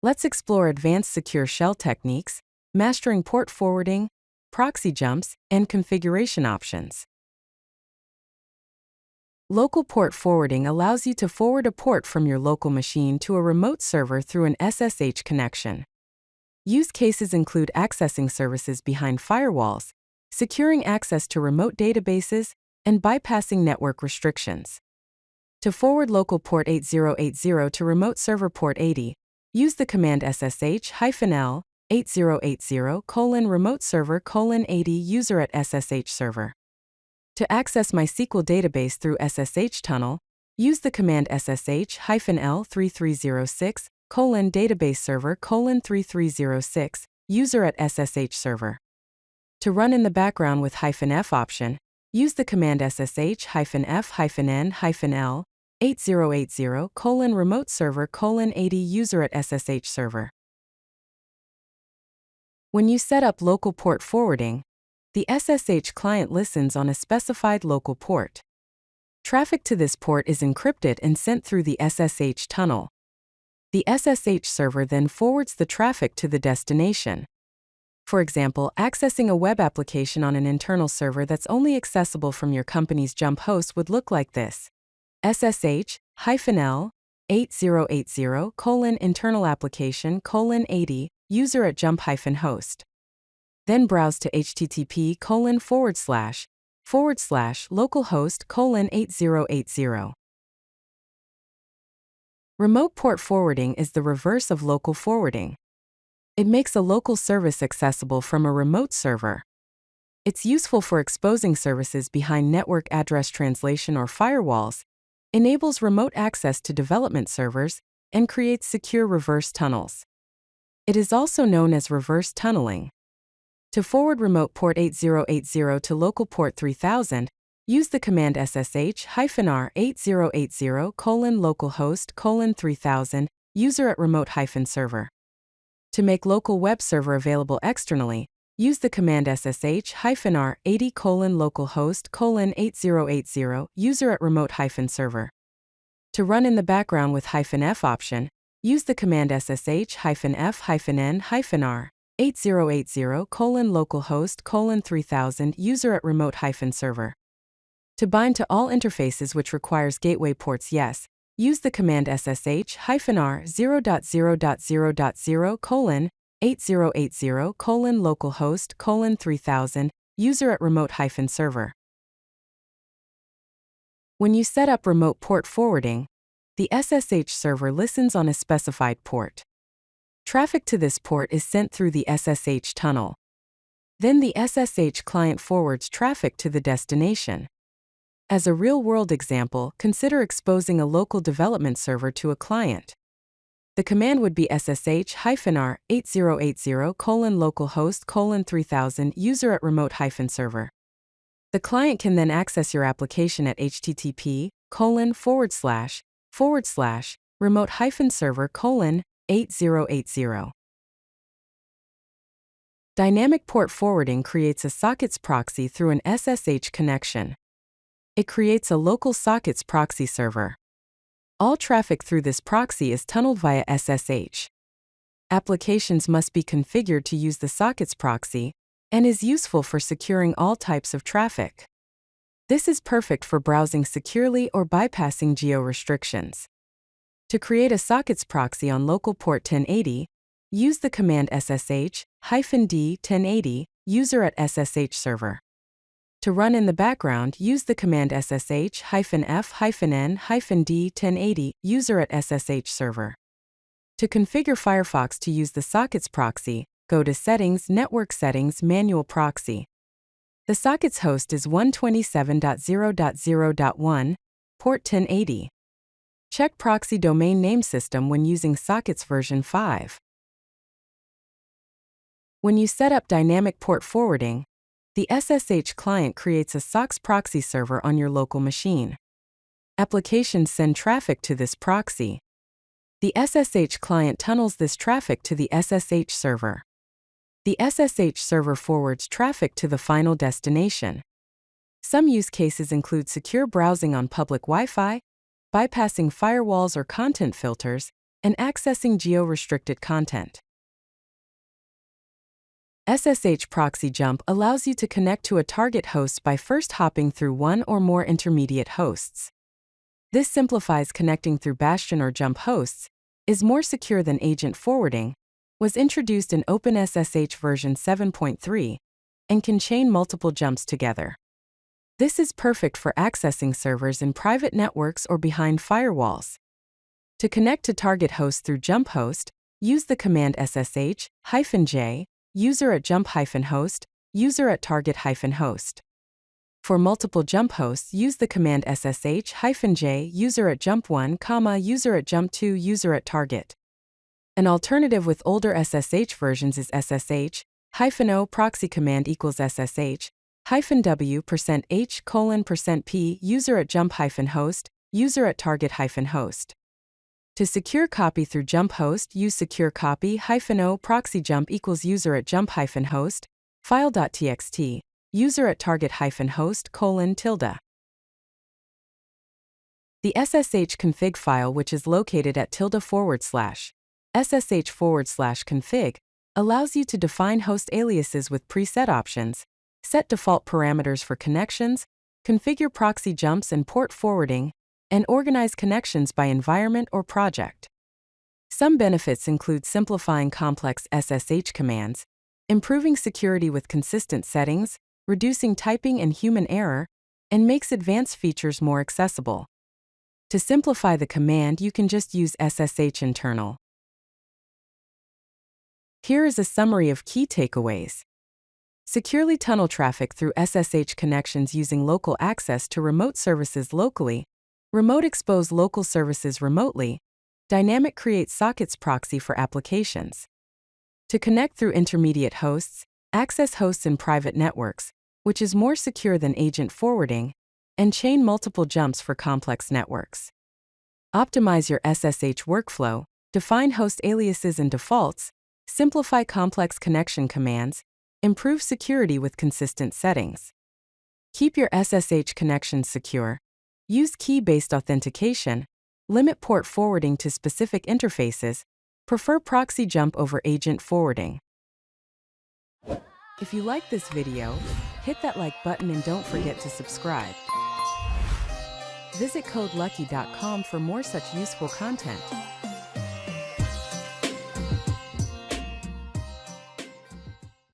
Let's explore advanced secure shell techniques, mastering port forwarding, proxy jumps, and configuration options. Local port forwarding allows you to forward a port from your local machine to a remote server through an SSH connection. Use cases include accessing services behind firewalls, securing access to remote databases, and bypassing network restrictions. To forward local port 8080 to remote server port 80, use the command SSH-L 8080:remote server :80 user at SSH server. To access MySQL database through SSH tunnel, use the command SSH-L 3306 database server :3306 user at SSH server. To run in the background with -f option, use the command SSH-F-N-L 8080 remote server :80 user at SSH server. When you set up local port forwarding, the SSH client listens on a specified local port. Traffic to this port is encrypted and sent through the SSH tunnel. The SSH server then forwards the traffic to the destination. For example, accessing a web application on an internal server that's only accessible from your company's Jump host would look like this: SSH-L 8080 internal application :80 user at Jump-host. Then browse to http://localhost :8080. Remote port forwarding is the reverse of local forwarding. It makes a local service accessible from a remote server. It's useful for exposing services behind network address translation or firewalls, enables remote access to development servers, and creates secure reverse tunnels. It is also known as reverse tunneling. To forward remote port 8080 to local port 3000, use the command SSH-R 8080 localhost :3000 user at remote-server. To make local web server available externally, use the command SSH-R 80 localhost :8080 user at remote-server. To run in the background with -f option, use the command SSH-F-N-N-R 8080 localhost :3000 user at remote-server. To bind to all interfaces which requires gateway ports yes, use the command SSH-R 0.0.0.0 8080 localhost :3000 user at remote-server. When you set up remote port forwarding, the SSH server listens on a specified port. Traffic to this port is sent through the SSH tunnel. Then the SSH client forwards traffic to the destination. As a real-world example, consider exposing a local development server to a client. The command would be SSH-R 8080 localhost :3000 user at remote-server. The client can then access your application at http://remote-server :8080. Dynamic port forwarding creates a sockets proxy through an SSH connection. It creates a local sockets proxy server. All traffic through this proxy is tunneled via SSH. Applications must be configured to use the sockets proxy, and is useful for securing all types of traffic. This is perfect for browsing securely or bypassing geo-restrictions. To create a sockets proxy on local port 1080, use the command SSH-D 1080 user at SSH server. To run in the background, use the command SSH-F-N-D 1080 user at SSH server. To configure Firefox to use the sockets proxy, go to Settings, Network Settings, Manual Proxy. The sockets host is 127.0.0.1, port 1080. Check Proxy Domain Name System when using sockets version 5. When you set up dynamic port forwarding, the SSH client creates a SOCKS proxy server on your local machine. Applications send traffic to this proxy. The SSH client tunnels this traffic to the SSH server. The SSH server forwards traffic to the final destination. Some use cases include secure browsing on public Wi-Fi, bypassing firewalls or content filters, and accessing geo-restricted content. SSH Proxy Jump allows you to connect to a target host by first hopping through one or more intermediate hosts. This simplifies connecting through Bastion or Jump hosts, is more secure than agent forwarding, was introduced in OpenSSH version 7.3, and can chain multiple jumps together. This is perfect for accessing servers in private networks or behind firewalls. To connect to target host through Jump host, use the command SSH-J, user at jump-host, user at target-host. For multiple jump hosts, use the command SSH-J, user at jump1, user at jump2, user at target. An alternative with older SSH versions is SSH-O proxy command equals SSH-W%H:%P user at jump-host, user at target-host. To secure copy through jump host, use secure copy-O ProxyJump equals user at jump-host, file.txt, user at target-host:. The SSH config file, which is located at ~/SSH/config, allows you to define host aliases with preset options, set default parameters for connections, configure proxy jumps and port forwarding, and organize connections by environment or project. Some benefits include simplifying complex SSH commands, improving security with consistent settings, reducing typing and human error, and makes advanced features more accessible. To simplify the command, you can just use SSH internal. Here is a summary of key takeaways. Securely tunnel traffic through SSH connections using local access to remote services locally, remote expose local services remotely, dynamic create sockets proxy for applications. To connect through intermediate hosts, access hosts in private networks, which is more secure than agent forwarding, and chain multiple jumps for complex networks. Optimize your SSH workflow, define host aliases and defaults, simplify complex connection commands, improve security with consistent settings. Keep your SSH connections secure. Use key-based authentication, limit port forwarding to specific interfaces, prefer proxy jump over agent forwarding. If you like this video, hit that like button and don't forget to subscribe. Visit codelucky.com for more such useful content.